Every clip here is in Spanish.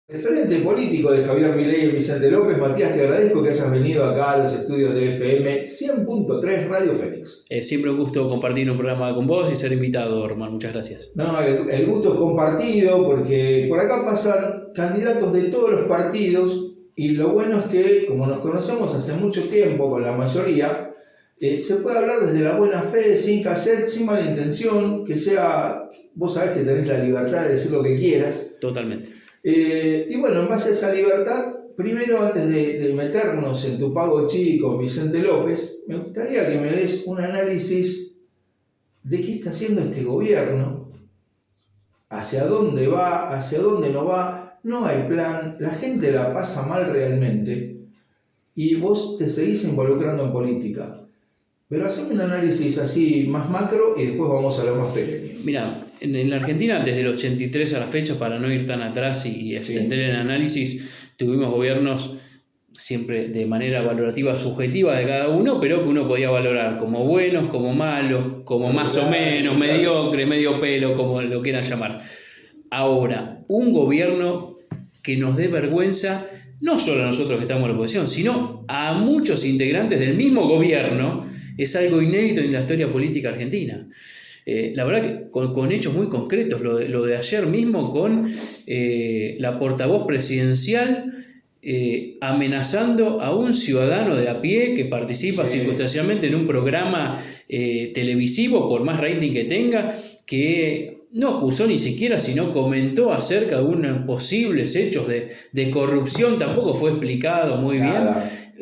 Referente político de Javier Milei y Vicente López, Matías, te agradezco que hayas venido acá a los estudios de FM 100.3 Radio Fénix. Siempre un gusto compartir un programa con vos y ser invitado, Román. Muchas gracias. No, el gusto es compartido porque por acá pasan candidatos de todos los partidos y lo bueno es que, como nos conocemos hace mucho tiempo con la mayoría, se puede hablar desde la buena fe, sin cassette, sin mala intención, que sea, vos sabés que tenés la libertad de decir lo que quieras. Totalmente. Y bueno, en base a esa libertad, primero antes de meternos en tu pago chico, Vicente López, me gustaría que me des un análisis de qué está haciendo este gobierno, hacia dónde va, hacia dónde no va, no hay plan, la gente la pasa mal realmente y vos te seguís involucrando en política. Pero haceme un análisis así más macro y después vamos a lo más pequeño. Mira, en la Argentina desde el 83 a la fecha, para no ir tan atrás y extender el análisis, tuvimos gobiernos siempre de manera valorativa subjetiva de cada uno, pero que uno podía valorar como buenos, como malos, como más o menos, mediocre, medio pelo, como lo quieran llamar. Ahora, un gobierno que nos dé vergüenza, no solo a nosotros que estamos en la oposición, sino a muchos integrantes del mismo gobierno, es algo inédito en la historia política argentina. La verdad que con hechos muy concretos, lo de ayer mismo con la portavoz presidencial amenazando a un ciudadano de a pie que participa circunstancialmente en un programa televisivo, por más rating que tenga, que no acusó ni siquiera, sino comentó acerca de unos posibles hechos de corrupción, tampoco fue explicado muy bien.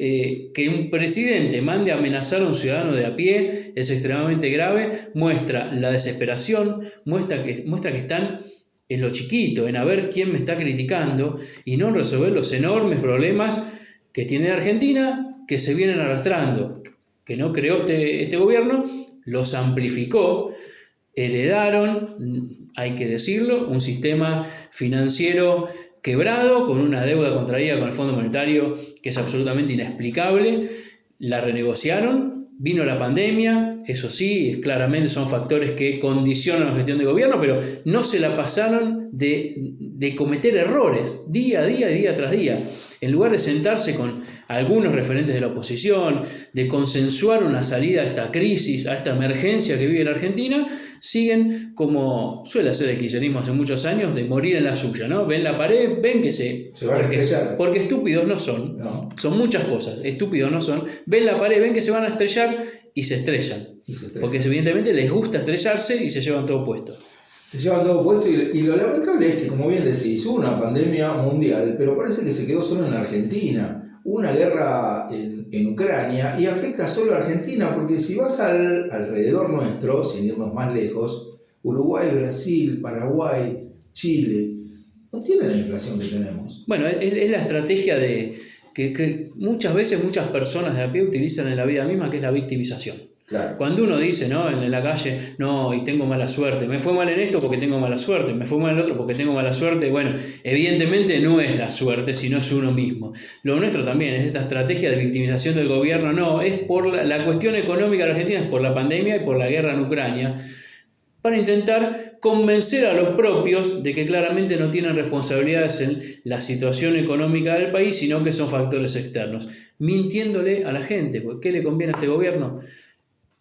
Que un presidente mande a amenazar a un ciudadano de a pie es extremadamente grave, muestra la desesperación, muestra que están en lo chiquito, en a ver quién me está criticando y no en resolver los enormes problemas que tiene Argentina, que se vienen arrastrando, que no creó este gobierno, los amplificó. Heredaron, hay que decirlo, un sistema financiero quebrado, con una deuda contraída con el Fondo Monetario que es absolutamente inexplicable. La renegociaron, vino la pandemia, eso sí, claramente son factores que condicionan la gestión de gobierno, pero no se la pasaron de cometer errores día a día, día tras día. En lugar de sentarse con algunos referentes de la oposición, de consensuar una salida a esta crisis, a esta emergencia que vive la Argentina, siguen, como suele hacer el kirchnerismo hace muchos años, de morir en la suya, ¿no? Ven la pared, ven que se van a estrellar. Porque estúpidos no son, son muchas cosas, estúpidos no son, ven la pared, ven que se van a estrellar y se estrellan. Porque evidentemente les gusta estrellarse y se llevan todo puesto. Se llevan todo puesto y lo lamentable es que, como bien decís, hubo una pandemia mundial, pero parece que se quedó solo en Argentina. Hubo una guerra en Ucrania y afecta solo a Argentina, porque si vas alrededor nuestro, sin irnos más lejos, Uruguay, Brasil, Paraguay, Chile, no tienen la inflación que tenemos. Bueno, es la estrategia que muchas veces muchas personas de a pie utilizan en la vida misma, que es la victimización. Claro. Cuando uno dice, ¿no?, en la calle, no, y tengo mala suerte, me fue mal en esto porque tengo mala suerte, me fue mal en el otro porque tengo mala suerte, bueno, evidentemente no es la suerte, sino es uno mismo. Lo nuestro también es esta estrategia de victimización del gobierno, no, es por la cuestión económica de la Argentina, es por la pandemia y por la guerra en Ucrania, para intentar convencer a los propios de que claramente no tienen responsabilidades en la situación económica del país, sino que son factores externos, mintiéndole a la gente. ¿Qué le conviene a este gobierno?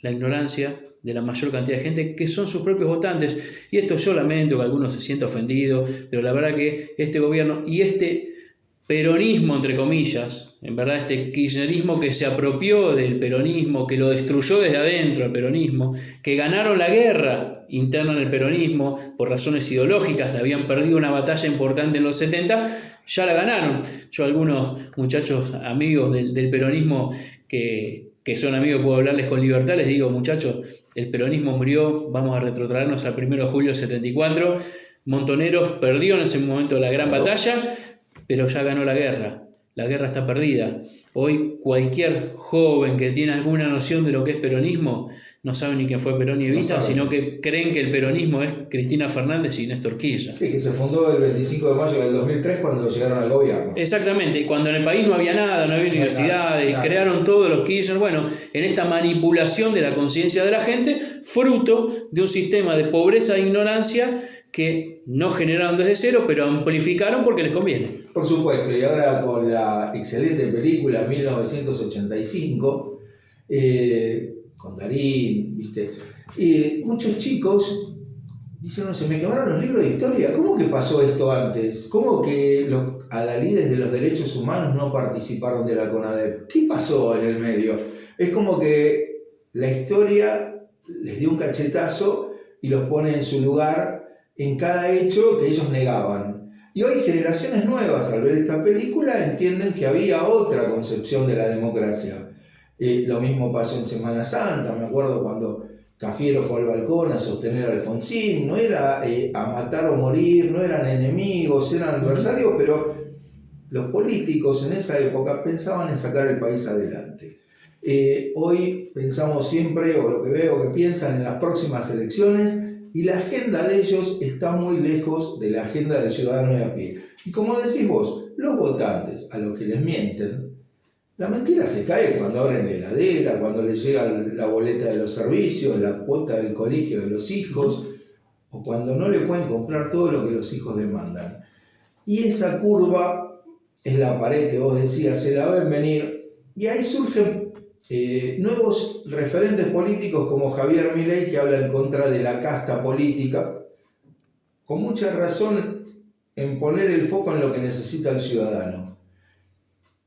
La ignorancia de la mayor cantidad de gente que son sus propios votantes. Y esto yo lamento que algunos se sientan ofendidos, pero la verdad que este gobierno y este peronismo, entre comillas, en verdad este kirchnerismo que se apropió del peronismo, que lo destruyó desde adentro el peronismo, que ganaron la guerra interna en el peronismo por razones ideológicas, le habían perdido una batalla importante en los 70, ya la ganaron. Yo a algunos muchachos amigos del peronismo que son amigos, puedo hablarles con libertad, les digo, muchachos, el peronismo murió, vamos a retrotraernos al 1 de julio del 74, Montoneros perdió en ese momento la gran batalla, pero ya ganó la guerra está perdida. Hoy cualquier joven que tiene alguna noción de lo que es peronismo no sabe ni quién fue Perón y Evita, sino que creen que el peronismo es Cristina Fernández y Néstor Kirchner. Sí, que se fundó el 25 de mayo del 2003 cuando llegaron al gobierno. Exactamente, cuando en el país no había nada, no había universidades, crearon todos los Kirchner. Bueno, en esta manipulación de la conciencia de la gente, fruto de un sistema de pobreza e ignorancia que no generaron desde cero, pero amplificaron porque les conviene. Por supuesto, y ahora con la excelente película 1985, con Darín, ¿viste? Muchos chicos dicen, no sé, me quemaron los libros de historia. ¿Cómo que pasó esto antes? ¿Cómo que los adalides de los derechos humanos no participaron de la CONADEP? ¿Qué pasó en el medio? Es como que la historia les dio un cachetazo y los pone en su lugar en cada hecho que ellos negaban. Y hoy generaciones nuevas, al ver esta película, entienden que había otra concepción de la democracia. Lo mismo pasó en Semana Santa, me acuerdo cuando Cafiero fue al balcón a sostener a Alfonsín, no era a matar o morir, no eran enemigos, eran adversarios, pero los políticos en esa época pensaban en sacar el país adelante. Hoy pensamos siempre, o lo que veo que piensan en las próximas elecciones, y la agenda de ellos está muy lejos de la agenda del ciudadano de a pie. Y como decís vos, los votantes a los que les mienten, la mentira se cae cuando abren la heladera, cuando les llega la boleta de los servicios, la cuota del colegio de los hijos, o cuando no le pueden comprar todo lo que los hijos demandan. Y esa curva es la pared que vos decías, se la ven venir, y ahí surgen nuevos referentes políticos como Javier Milei, que habla en contra de la casta política, con mucha razón en poner el foco en lo que necesita el ciudadano.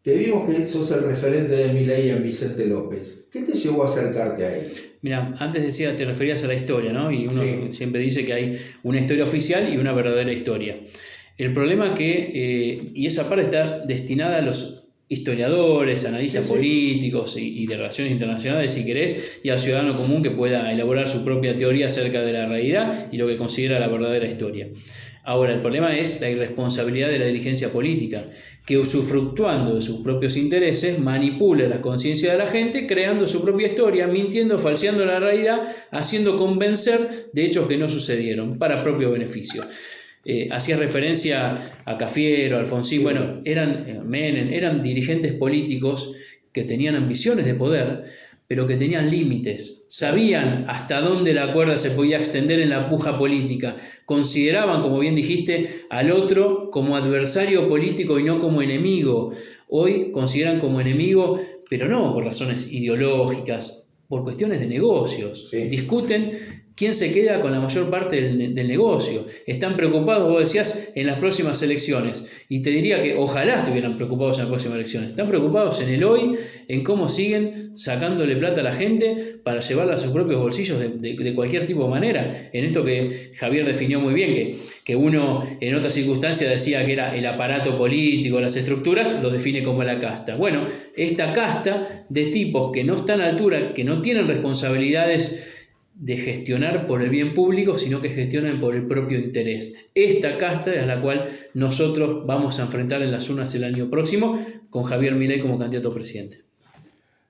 Te vimos que sos el referente de Milei en Vicente López. ¿Qué te llevó a acercarte a él? Mira, antes decía, te referías a la historia, ¿no? Y uno siempre dice que hay una historia oficial y una verdadera historia. El problema que, y esa parte está destinada a los historiadores, analistas políticos y de relaciones internacionales, si querés, y al ciudadano común que pueda elaborar su propia teoría acerca de la realidad y lo que considera la verdadera historia. Ahora, el problema es la irresponsabilidad de la dirigencia política, que usufructuando de sus propios intereses manipula la conciencia de la gente, creando su propia historia, mintiendo, falseando la realidad, haciendo convencer de hechos que no sucedieron para propio beneficio. Hacía referencia a Cafiero, Alfonsín, bueno, eran dirigentes políticos que tenían ambiciones de poder, pero que tenían límites, sabían hasta dónde la cuerda se podía extender en la puja política, consideraban, como bien dijiste, al otro como adversario político y no como enemigo. Hoy consideran como enemigo, pero no por razones ideológicas, por cuestiones de negocios. Sí. Discuten quién se queda con la mayor parte del negocio. Están preocupados, vos decías, en las próximas elecciones. Y te diría que ojalá estuvieran preocupados en las próximas elecciones. Están preocupados en el hoy, en cómo siguen sacándole plata a la gente para llevarla a sus propios bolsillos de cualquier tipo de manera. En esto que Javier definió muy bien, que uno en otras circunstancias decía que era el aparato político, las estructuras, lo define como la casta. Bueno, esta casta de tipos que no están a la altura, que no tienen responsabilidades de gestionar por el bien público, sino que gestionan por el propio interés. Esta casta es la cual nosotros vamos a enfrentar en las urnas el año próximo con Javier Milei como candidato a presidente.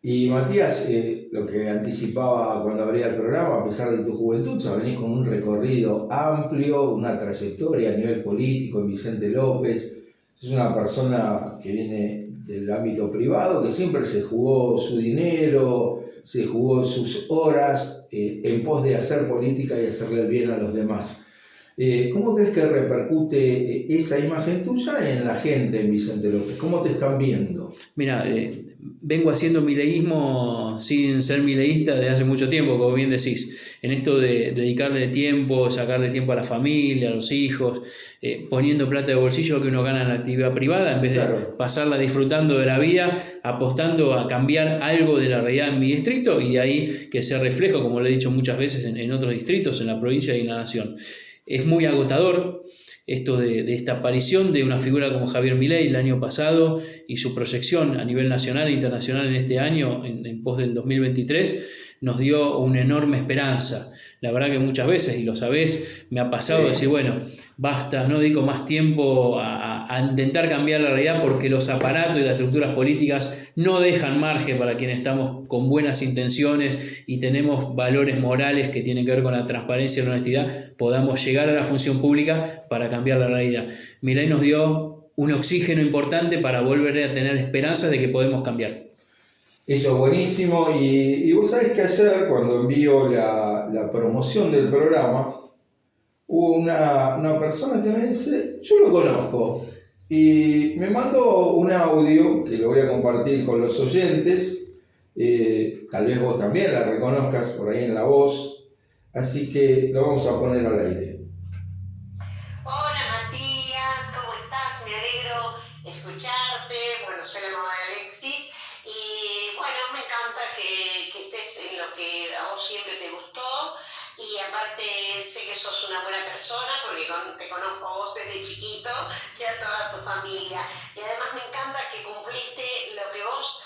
Y Matías, lo que anticipaba cuando abría el programa, a pesar de tu juventud, ya venís con un recorrido amplio, una trayectoria a nivel político en Vicente López. Es una persona que viene del ámbito privado, que siempre se jugó su dinero, se jugó sus horas en pos de hacer política y hacerle el bien a los demás. ¿Cómo crees que repercute esa imagen tuya en la gente en Vicente López? ¿Cómo te están viendo? Mira, vengo haciendo mileísmo sin ser mileísta desde hace mucho tiempo, como bien decís, en esto de dedicarle tiempo, sacarle tiempo a la familia, a los hijos, poniendo plata de bolsillo que uno gana en la actividad privada en vez de pasarla disfrutando de la vida, apostando a cambiar algo de la realidad en mi distrito y de ahí que sea reflejo, como lo he dicho muchas veces, en otros distritos, en la provincia y en la nación. Es muy agotador esto de esta aparición de una figura como Javier Milei el año pasado y su proyección a nivel nacional e internacional en este año, en pos del 2023, nos dio una enorme esperanza. La verdad que muchas veces, y lo sabés, me ha pasado decir, bueno, basta, no dedico más tiempo a intentar cambiar la realidad porque los aparatos y las estructuras políticas no dejan margen para quienes estamos con buenas intenciones y tenemos valores morales que tienen que ver con la transparencia y la honestidad, podamos llegar a la función pública para cambiar la realidad. Milei nos dio un oxígeno importante para volver a tener esperanzas de que podemos cambiar. Eso es buenísimo y vos sabés que ayer cuando envío la promoción del programa, hubo una persona que me dice, yo lo conozco, y me mandó un audio que lo voy a compartir con los oyentes. Tal vez vos también la reconozcas por ahí en la voz, así que lo vamos a poner al aire. Hola Matías, ¿cómo estás? Me alegro escucharte. Bueno, soy la mamá de Alexis y bueno, me encanta que estés en lo que a vos siempre te gustó y aparte sé que sos una buena persona porque te conozco a vos desde chiquito y a toda tu familia y además me encanta que cumpliste lo que vos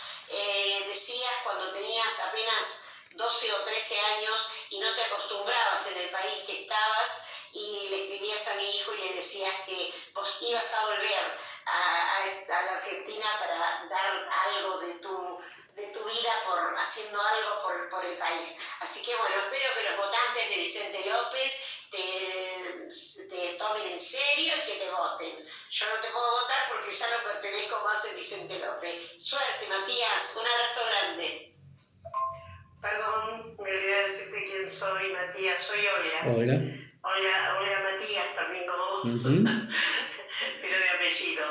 decías cuando tenías apenas 12 o 13 años y no te acostumbrabas en el país que estabas y le escribías a mi hijo y le decías que vos ibas a volver a la Argentina para dar algo de tu vida haciendo algo por el país. Así que bueno, espero que los votantes de Vicente López te tomen en serio y que te voten. Yo no te puedo votar porque ya no pertenezco más a Vicente López. Suerte, Matías. Un abrazo grande. Perdón, me olvidé de decirte quién soy, Matías. Soy Olga. Hola. Olga Matías, también como vos. Pero de apellido.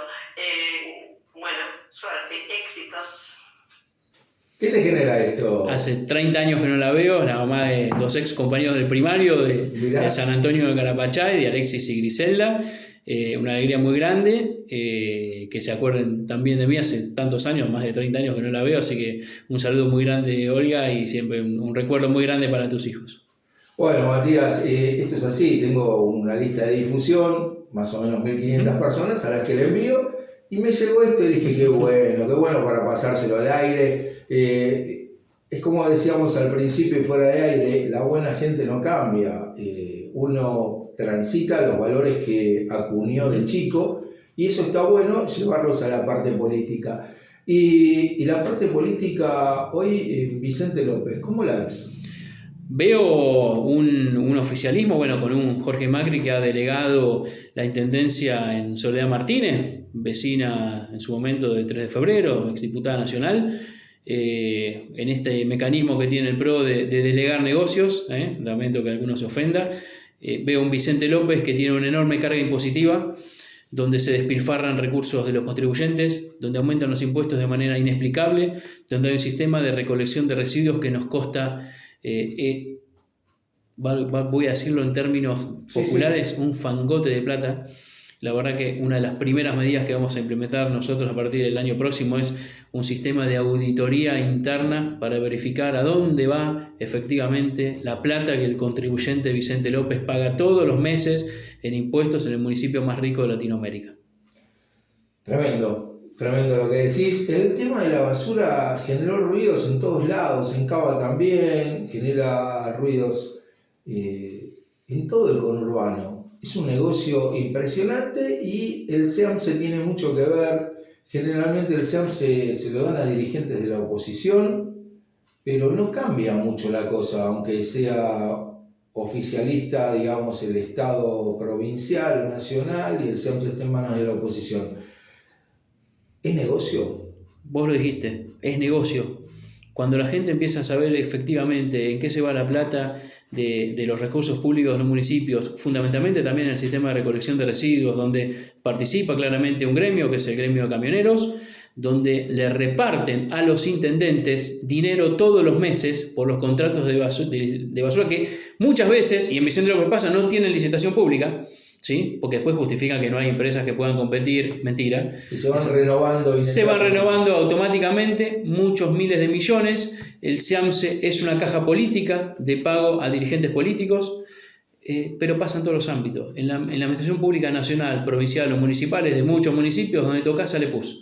Bueno, suerte, éxitos. ¿Qué te genera esto? Hace 30 años que no la veo, la mamá de 2 ex compañeros del primario de San Antonio de Carapachay, de Alexis y Griselda. Una alegría muy grande, que se acuerden también de mí, hace tantos años, más de 30 años que no la veo, así que un saludo muy grande, Olga, y siempre un recuerdo muy grande para tus hijos. Bueno, Matías, esto es así, tengo una lista de difusión, más o menos 1.500 personas a las que le envío, y me llegó esto y dije, qué bueno para pasárselo al aire. Es como decíamos al principio y fuera de aire, la buena gente no cambia, uno transita los valores que acuñó de chico, y eso está bueno, llevarlos a la parte política. Y la parte política hoy, Vicente López, ¿cómo la ves? Veo un oficialismo, bueno, con un Jorge Macri que ha delegado la intendencia en Soledad Martínez, vecina en su momento de 3 de febrero, exdiputada nacional, en este mecanismo que tiene el PRO de delegar negocios, lamento que alguno se ofenda. Veo un Vicente López que tiene una enorme carga impositiva, donde se despilfarran recursos de los contribuyentes, donde aumentan los impuestos de manera inexplicable, donde hay un sistema de recolección de residuos que nos costa, voy a decirlo en términos populares, un fangote de plata. La verdad que una de las primeras medidas que vamos a implementar nosotros a partir del año próximo es un sistema de auditoría interna para verificar a dónde va efectivamente la plata que el contribuyente Vicente López paga todos los meses en impuestos en el municipio más rico de Latinoamérica. Tremendo lo que decís. El tema de la basura generó ruidos en todos lados, en Cava también, genera ruidos en todo el conurbano. Es un negocio impresionante y el SEAMSE tiene mucho que ver. Generalmente el SEAMSE se lo dan a dirigentes de la oposición, pero no cambia mucho la cosa, aunque sea oficialista, digamos, el Estado provincial o nacional y el SEAMSE esté en manos de la oposición. ¿Es negocio? Vos lo dijiste, es negocio. Cuando la gente empieza a saber efectivamente en qué se va la plata de los recursos públicos de los municipios, fundamentalmente también en el sistema de recolección de residuos, donde participa claramente un gremio, que es el gremio de camioneros, donde le reparten a los intendentes dinero todos los meses por los contratos de basura que muchas veces, y en Vicente lo que pasa, no tienen licitación pública, ¿sí? Porque después justifican que no hay empresas que puedan competir. Mentira. Y se van renovando. Se van renovando automáticamente, muchos miles de millones. El SEAMSE es una caja política de pago a dirigentes políticos, pero pasa en todos los ámbitos. En la administración pública nacional, provincial o municipales de muchos municipios, donde toca sale pus.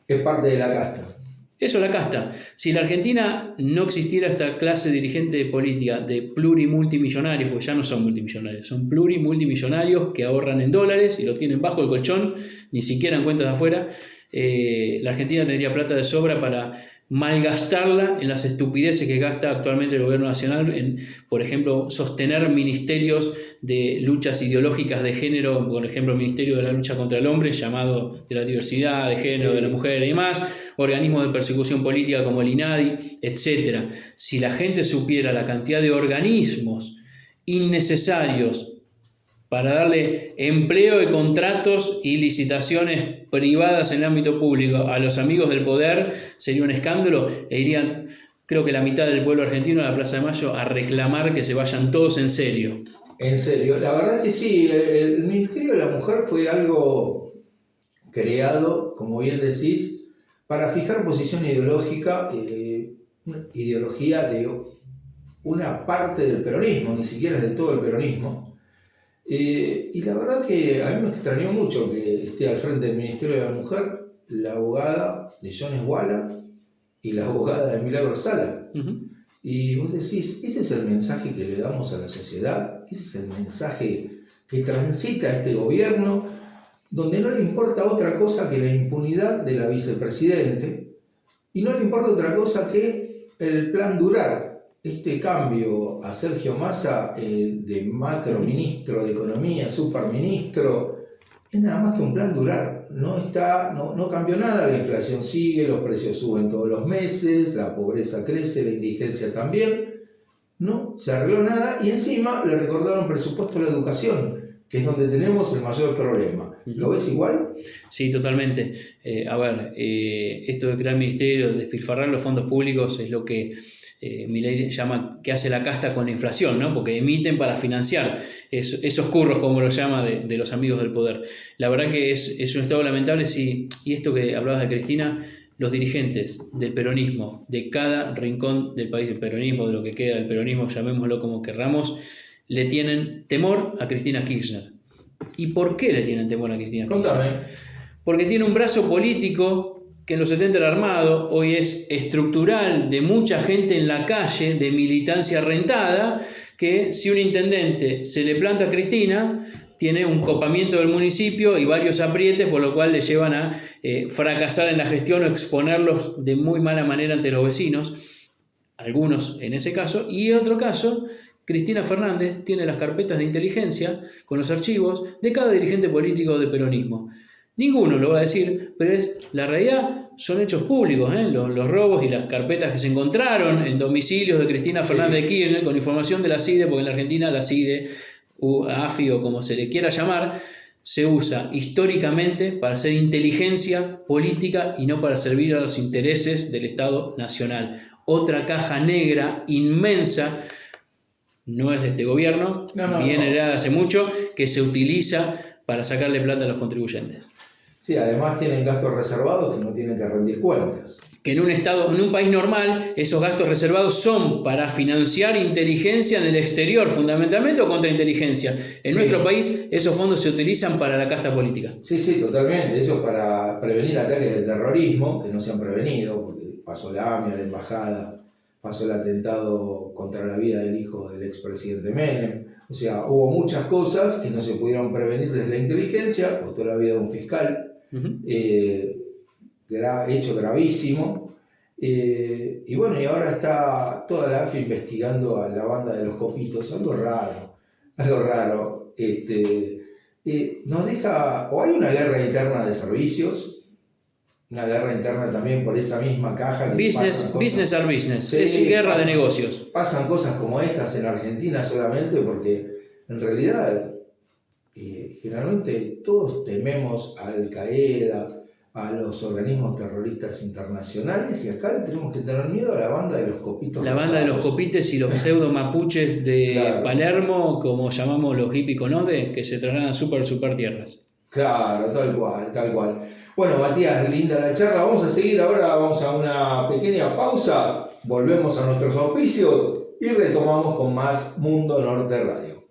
Es parte de la casta. Eso es la casta. Si en la Argentina no existiera esta clase dirigente de política de plurimultimillonarios, porque ya no son multimillonarios, son plurimultimillonarios que ahorran en dólares y lo tienen bajo el colchón, ni siquiera en cuentas de afuera, la Argentina tendría plata de sobra para malgastarla en las estupideces que gasta actualmente el gobierno nacional en, por ejemplo, sostener ministerios de luchas ideológicas de género, por ejemplo, el Ministerio de la Lucha contra el Hombre, llamado de la diversidad de género, de la mujer y demás, organismos de persecución política como el INADI, etc. Si la gente supiera la cantidad de organismos innecesarios para darle empleo y contratos y licitaciones privadas en el ámbito público a los amigos del poder sería un escándalo, e irían, creo que la mitad del pueblo argentino a la Plaza de Mayo a reclamar que se vayan todos en serio. En serio, la verdad que sí, el Ministerio de la Mujer fue algo creado, como bien decís, para fijar posición ideológica, una ideología de una parte del peronismo, ni siquiera es de todo el peronismo. Y la verdad que a mí me extrañó mucho que esté al frente del Ministerio de la Mujer la abogada de Jones Walla y la abogada de Milagros Sala. Uh-huh. Y vos decís, ese es el mensaje que le damos a la sociedad, ese es el mensaje que transita este gobierno, donde no le importa otra cosa que la impunidad de la vicepresidente y no le importa otra cosa que el plan Durar. Este cambio a Sergio Massa de macroministro de Economía, superministro, es nada más que un plan Durar. No cambió nada, la inflación sigue, los precios suben todos los meses, la pobreza crece, la indigencia también. No se arregló nada y encima le recordaron presupuesto a la educación, que es donde tenemos el mayor problema. ¿Lo ves igual? Sí, totalmente. Esto de crear ministerios, de despilfarrar los fondos públicos es lo que Milei llama que hace la casta con la inflación, ¿no? Porque emiten para financiar esos curros, como lo llama, de los amigos del poder. La verdad que es un estado lamentable, sí, y esto que hablabas de Cristina, los dirigentes del peronismo, de cada rincón del país, del peronismo, de lo que queda del peronismo, llamémoslo como querramos, le tienen temor a Cristina Kirchner. ¿Y por qué le tienen temor a Cristina Kirchner? Contame. Porque tiene un brazo político que en los 70 era armado, hoy es estructural, de mucha gente en la calle, de militancia rentada, que si un intendente se le planta a Cristina, tiene un copamiento del municipio y varios aprietes, por lo cual le llevan a fracasar en la gestión o exponerlos de muy mala manera ante los vecinos, algunos en ese caso, y en otro caso, Cristina Fernández tiene las carpetas de inteligencia con los archivos de cada dirigente político del peronismo. Ninguno lo va a decir, pero la realidad son hechos públicos, los robos y las carpetas que se encontraron en domicilios de Cristina Fernández de Kirchner con información de la CIDE, porque en la Argentina la CIDE, AFI o como se le quiera llamar, se usa históricamente para hacer inteligencia política y no para servir a los intereses del Estado Nacional. Otra caja negra inmensa, no es de este gobierno, viene heredada hace mucho, que se utiliza para sacarle plata a los contribuyentes. Sí, además tienen gastos reservados que no tienen que rendir cuentas. Que en un país normal, esos gastos reservados son para financiar inteligencia en el exterior, fundamentalmente, o contrainteligencia. En nuestro país, esos fondos se utilizan para la casta política. Sí, totalmente. Eso para prevenir ataques de terrorismo, que no se han prevenido, porque pasó la AMIA, la embajada, pasó el atentado contra la vida del hijo del expresidente Menem. O sea, hubo muchas cosas que no se pudieron prevenir desde la inteligencia, costó la vida de un fiscal, hecho gravísimo. Y bueno, y ahora está toda la AFI investigando a la banda de los copitos, algo raro. Nos deja, o hay una guerra interna de servicios, una guerra interna también por esa misma caja. Business are business, sí, es guerra de negocios. Pasan cosas como estas en Argentina solamente porque en realidad generalmente todos tememos a Al Qaeda, a los organismos terroristas internacionales, y acá le tenemos que tener miedo a la banda de los copitos. La banda de los copites y los pseudo mapuches de Palermo, como llamamos los hippies conode, que se trasladan super tierras. Claro, tal cual. Bueno, Matías, linda la charla. Vamos a seguir ahora, vamos a una pequeña pausa, volvemos a nuestros auspicios y retomamos con más Mundo Norte Radio.